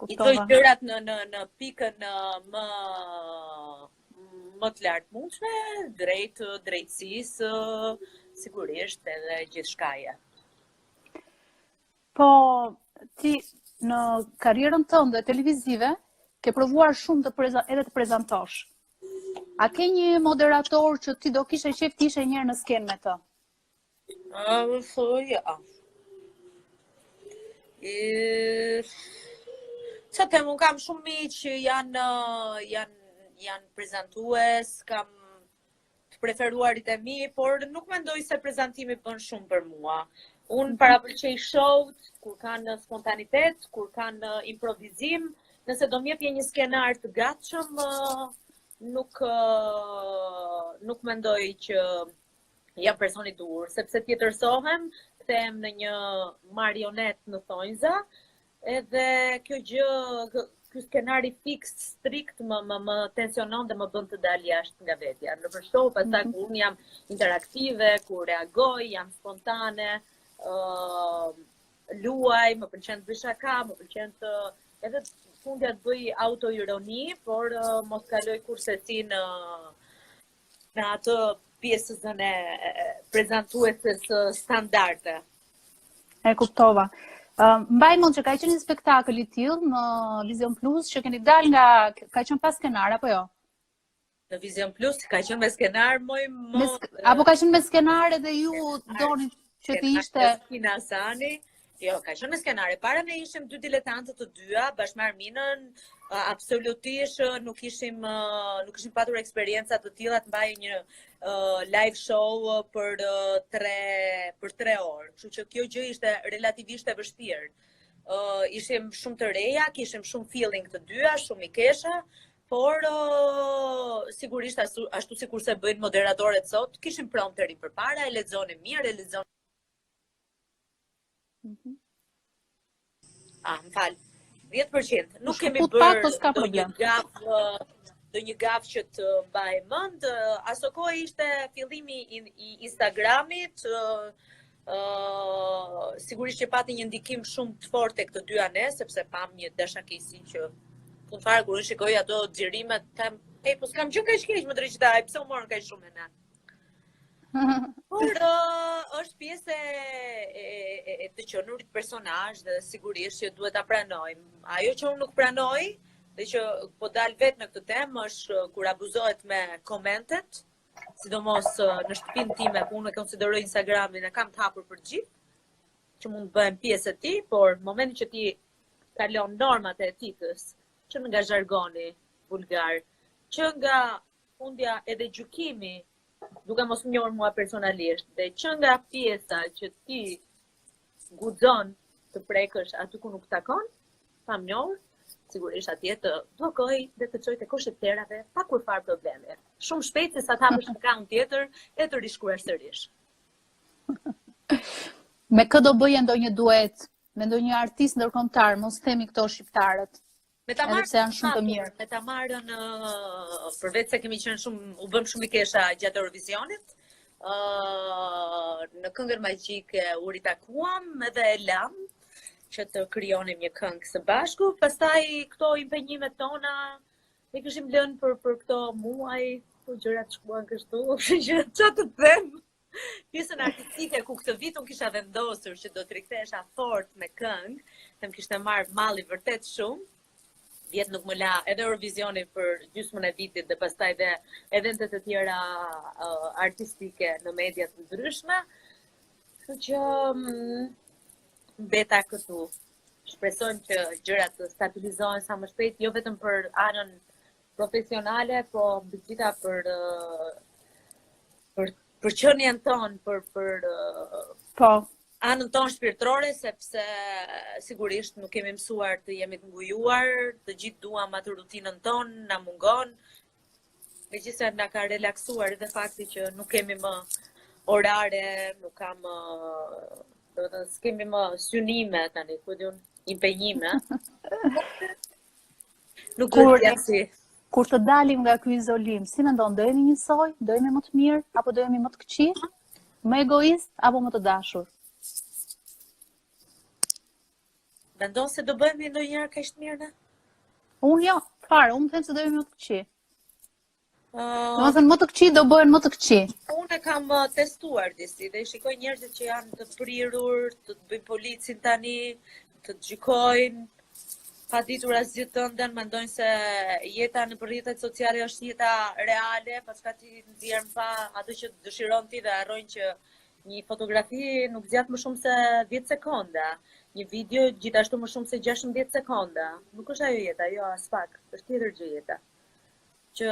i thoj gjërat në pikën më të lartë mundshme, drejt drejtësisë, sigurisht edhe gjithçkaje. Po ti në karrierën tënde televizive ke provuar shumë edhe të prezantosh. A ke një moderator që ti do kishe qejf të ishe njëherë në skenë me të? Ja. Që të më kam shumë miq që janë prezantues, kam të preferuarit e mi, por nuk mendoj se prezantimi bën shumë për mua. Unë parapëlqej showt, kur kanë spontanitet, kur kanë improvizim, nëse do m'jepje një skenar të gatshëm, nuk mendoj që jam personi dur, sepse tjetërsohem, kthehem në një marionet në thonjza, edhe kjo gjë, ky skenari fiks, strikt më tensionon dhe më bën të dal jashtë nga vetja. Në show pastaj kur unë jam interaktive, kur reagoj, jam spontane, luaj, më pëlqen të bëj shaka, më pëlqen të edhe fundja të bëj autoironi, por mos kaloj kurse si në atë pjesën e prezantueses standarde. E kuptova. Mbaj mend që ka qenë një spektakël i tillë në Vision Plus që keni dalë nga ka qenë pas skenar apo jo? Në Vision Plus ka qenë me skenar apo ka qenë me skenar edhe ju doni që të ishte Kina Sani, Jo, ka qenë me skenare. Para ne ishim dy diletantët të dyja, bashkëmarrë minën, absolutisht nuk kishim patur eksperienca të tilla të mbajë një live show për 3 orë. Kështu që kjo gjë ishte relativisht e vështirë. Ishim shumë të reja, kishim shumë feeling të dyja, shumë i kesha, por sigurisht ashtu sikur se bëjnë moderatorët sot, kishim prompteri përpara, e lexonin mirë, e lexonin. Më fal. 10%. Nuk kemi bërë ndonjë gaf që të mbaj mend. Aso kohë ishte fillimi i Instagramit. Sigurisht që pati një ndikim shumë të fortë tek të dyja ne, sepse pam një dashakësi që fundfare kur shikoj ato xhirimet, them, po s'kam gjë kaq keq më drejtaj, pse u morën kaq shumë me ne. Por është pjesë e të qenurit personazh dhe sigurisht që duhet ta pranojmë. Ajo që unë nuk pranoj dhe që po dal vetë në këtë temë është kur abuzohet me komentet, sidomos në shtëpinë time ku unë e konsideroj Instagramin e kam të hapur për gjithë, që mund të bëhen pjesë e tij, por në momentin që ti kalon normat e etikës, që nga zhargoni vulgar, që nga fundja edhe gjykimi, duke mos më njohur mua personalisht, dhe që nga pjesa që ti guxon të prekësh aty ku nuk takon, pa më njohur, sigurisht atje të blokoj dhe të çoj te kosheterave pa kurfar probleme. Shumë shpejt se sa të hapësh account tjetër e të rishkruash sërish. Me kë do bëje ndonjë duet me ndonjë artist ndërkombëtar, mos themi këto shqiptarët. Me ta marrën, se janë shumë të mirë. Me ta marrën, përveç se kemi qenë shumë, u bëm shumë i kesha gjatë Eurovisionit, në këngën magjike u ritakuam edhe e lam që të krijonim një këngë së bashku, pastaj këto impenjimet tona ne kishim lënë për këto muaj, po gjërat shkuan kështu, që çfarë të them. Pjesën artistike ku këtë vit unë kisha vendosur që do të rikthehesha fort me këngë, them kishte marrë malli vërtet shumë. Vjetë nuk më la edhe Eurovisioni për gjysmën e vitit dhe pastaj dhe eventet të tjera artistike në media të ndryshme. Kështu që mbeta këtu. Shpresojmë që gjërat të stabilizohen sa më shpejt, jo vetëm për anën profesionale, po mbi gjitha për qenien tonë, për anën tonë shpirtërore, sepse sigurisht nuk kemi mësuar të jemi të ngujuar, të gjithë duam atë rutinën tonë, na mungon. Megjithëse na ka relaksuar edhe fakti që nuk kemi më orare, nuk kam do të s'kemi më synime tani, ku diun, impenjime. Nuk është si. Kur të dalim nga ky izolim, si mendon, do jemi njësoj, do jemi më të mirë apo do jemi më të këqij, më egoist apo më të dashur? Mendon se do bëhemi ndonjëherë kaq të mirë ne? Unë jo, fare, unë them se do jemi më të këqij. Domethënë më të këqij do bëhen më të këqij. Unë kam testuar disi dhe shikoj njerëzit që janë të prirur, të bëjnë policin tani, të gjykojnë, pa ditur asgjë të ëndën, mendojnë se jeta në rrjetet sociale është jeta reale, paska ti nxjerr pa atë që dëshiron ti dhe harrojnë që një fotografi nuk zgjat më shumë se 10 sekonda. Një video gjithashtu më shumë se 16 sekonda. Nuk është ajo jeta, jo as pak, është tjetër gjë jeta. Që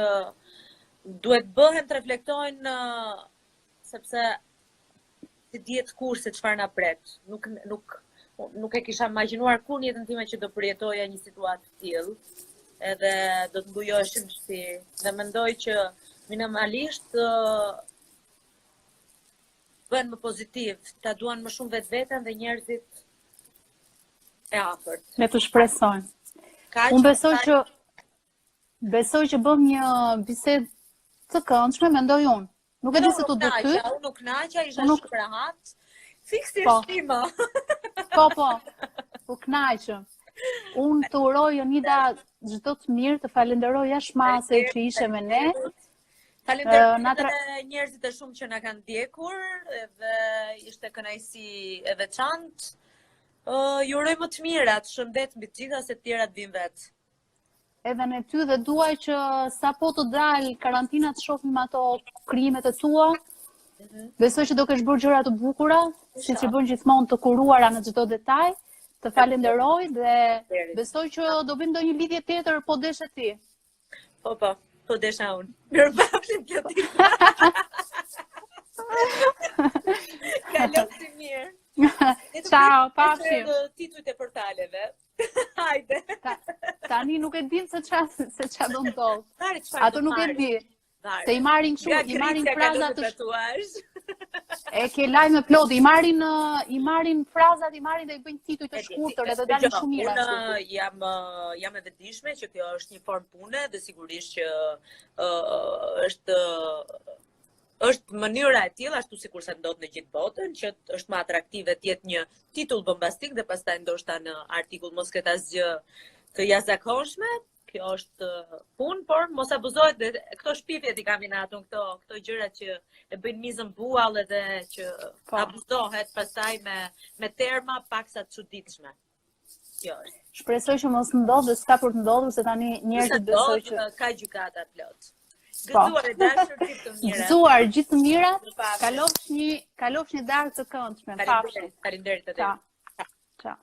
duhet bëhen të reflektojnë sepse të dihet kurrë se çfarë na pret. Nuk e kisha imagjinuar kur në jetën time që do përjetoja një situatë të tillë. Edhe do të mbujoheshim shtëpi dhe mendoj që minimalisht bëhen më pozitiv, ta duan më shumë vetveten dhe njerëzit e afërt. Me të shpresojnë. Unë besoj që bëm një bisedë të këndshme, mendoj unë. Nuk e di se tu do ty. Unë nuk naqa, isha shumë rahat. Fiksi shtima. Po knaqëm. Unë të uroj Jonida çdo të mirë, të falenderoj jashmase që ishe me ne. Falenderoj edhe njerëzit e shumë që na kanë ndjekur, edhe ishte kënaqësi e veçantë. Ju uroj më të mirat, shëndet mbi të gjitha se të tjerat vijnë vet. Edhe në ty dhe duaj që sapo të dalë karantina të shohim ato krijimet e tua. Besoj që do kesh bërë gjëra të bukura, siç i bën gjithmonë të kuruara në çdo detaj. Të falenderoj dhe besoj që do bëjmë ndonjë lidhje tjetër po deshe ti. Po desha unë. Mirëpafshim Klotilda. Kalofshi mirë. Ciao, pafshim. Titujt e portaleve. Hajde. Tani nuk e dim se ç'a do ndodh. Ato nuk e di. Se i marrin kështu, i marrin frazat të tatuazh. E ke lajme plot, i marrin frazat, i marrin dhe i bëjnë tituj të shkurtër edhe dalin shumë mirë. Unë jam e vetëdijshme që kjo është një formë pune dhe sigurisht që është mënyra e tillë ashtu sikur se ndodh në gjithë botën, që është më atraktive të jetë një titull bombastik dhe pastaj ndoshta në artikull mos ketë asgjë të jashtëzakonshme. Kjo është punë, por mos abuzohet dhe këto shpifjet i kaminatun, këto gjëra që e bëjnë mizën buall edhe që abuzohet pastaj me terma paksa të çuditshme. Kjo është. Shpresoj që mos ndodh dhe s'ka për të ndodhur se tani njerëzit besoj që ka gjykata plot. Gëzuar e dashur gjithë të mira. Gëzuar gjithë të mira. Kalofsh një darkë të këndshme. Faleminderit. Ciao.